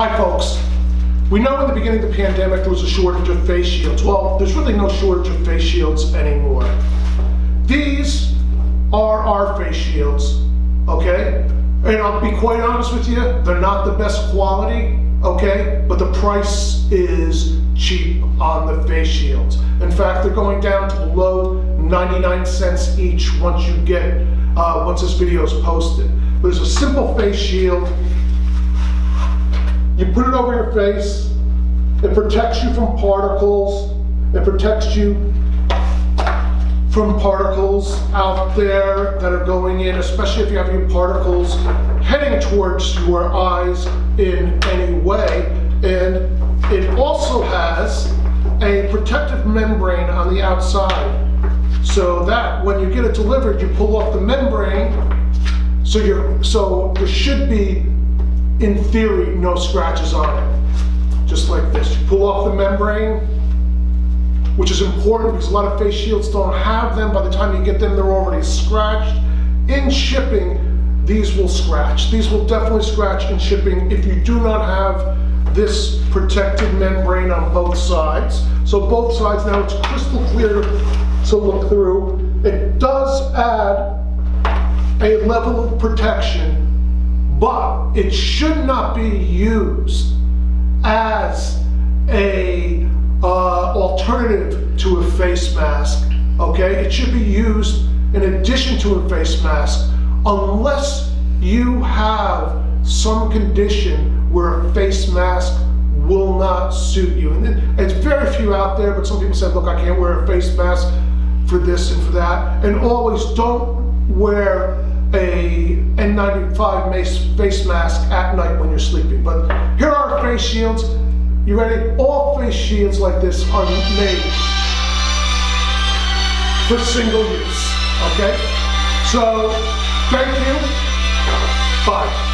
Hi folks. We know in the beginning of the pandemic there was a shortage of face shields. Well, there's really no shortage of face shields anymore. These are our face shields, okay? And I'll be quite honest with you, they're not the best quality, okay? But the price is cheap on the face shields. In fact, they're going down to below 99 cents each once this video is posted. But it's a simple face shield. You put it over your face, it protects you from particles, it protects you from particles out there that are going in, especially if you have any particles heading towards your eyes in any way. And it also has a protective membrane on the outside, so that when you get it delivered, you pull off the membrane, so there should be, in theory, no scratches on it. Just like this. You pull off the membrane, which is important because a lot of face shields don't have them. By the time you get them, they're already scratched. In shipping, these will scratch. These will definitely scratch in shipping if you do not have this protective membrane on both sides. So both sides, now it's crystal clear to look through. It does add a level of protection, but it should not be used as a alternative to a face mask, okay? It should be used in addition to a face mask, unless you have some condition where a face mask will not suit you. And it's very few out there, but some people say, look, I can't wear a face mask for this and for that. And always don't wear a N95 face mask at night when you're sleeping. But here are our face shields. You ready? All face shields like this are made for single use, okay? So, thank you. Bye.